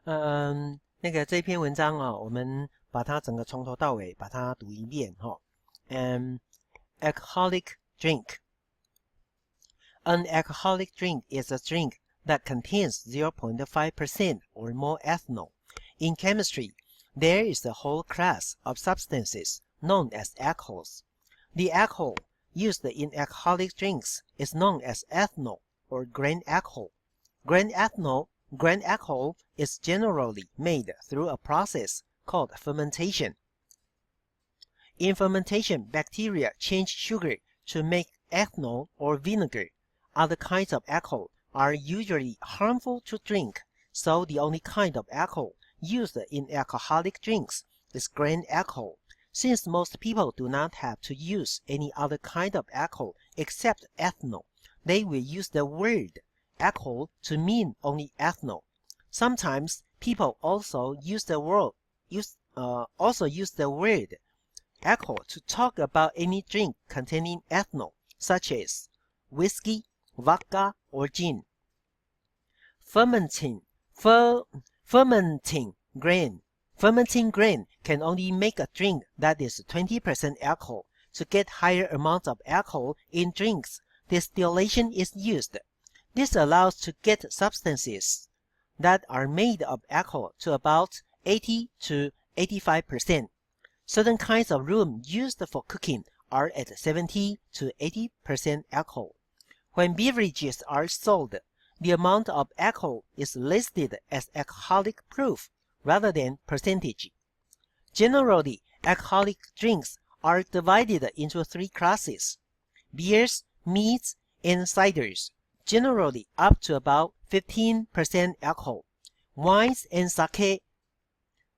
这篇文章啊，我们把它整个从头到尾把它读一遍哈。Alcoholic drink. An alcoholic drink is a drink that contains 0.5% or more ethanol. In chemistry, there is a whole class of substances known as alcohols. The alcohol used in alcoholic drinks is known as ethanol or grain alcohol. Grain alcohol is generally made through a process called fermentation. In fermentation, bacteria change sugar to make ethanol or vinegar. Other kinds of alcohol are usually harmful to drink, so the only kind of alcohol used in alcoholic drinks is grain alcohol. Since most people do not have to use any other kind of alcohol except ethanol, they will use the word alcohol to mean only ethanol. Sometimes people also use the word alcohol to talk about any drink containing ethanol, such as whiskey, vodka, or gin. Fermenting grain can only make a drink that is 20% alcohol. To get higher amounts of alcohol in drinks, distillation is used. This allows to get substances that are made of alcohol to about 80 to 85%. Certain kinds of rum used for cooking are at 70 to 80% alcohol. When beverages are sold, the amount of alcohol is listed as alcoholic proof rather than percentage. Generally, alcoholic drinks are divided into three classes: beers, meads, and ciders, generally up to about 15% alcohol; wines and sake,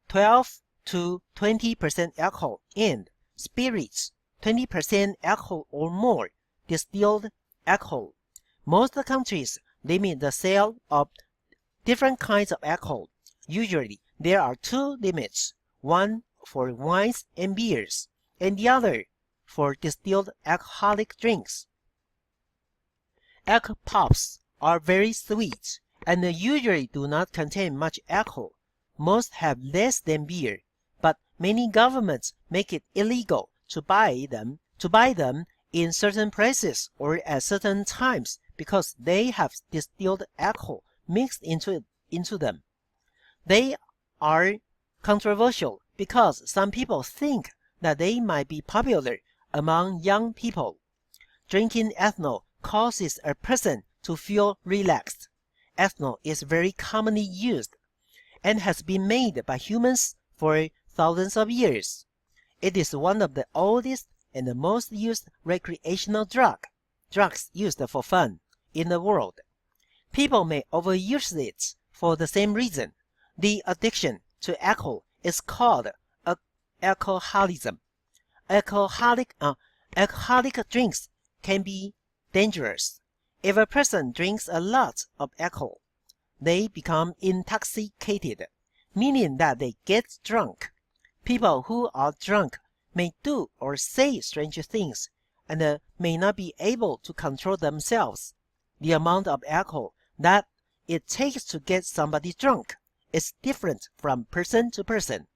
12 to 20% alcohol; and spirits, 20% alcohol or more, distilled alcohol. Most countries limit the sale of different kinds of alcohol. Usually, there are two limits, one for wines and beers, and the other for distilled alcoholic drinks. Alcohol pops are very sweet and usually do not contain much alcohol. Most have less than beer, but many governments make it illegal to buy them in certain places or at certain times because they have distilled alcohol mixed into them. They are controversial because some people think that they might be popular among young people. Drinking ethanol causes a person to feel relaxed. Ethanol is very commonly used and has been made by humans for thousands of years. It is one of the oldest and the most used recreational drugs used for fun in the world. People may overuse it for the same reason. The addiction to alcohol is called alcoholism. Alcoholic drinks can be dangerous. If a person drinks a lot of alcohol, they become intoxicated, meaning that they get drunk. People who are drunk may do or say strange things and may not be able to control themselves. The amount of alcohol that it takes to get somebody drunk is different from person to person.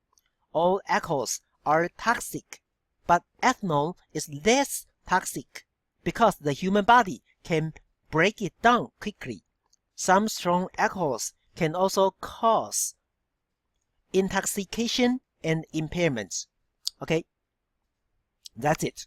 All alcohols are toxic, but ethanol is less toxic because the human body can break it down quickly. Some strong alcohols can also cause intoxication and impairment. Okay, that's it.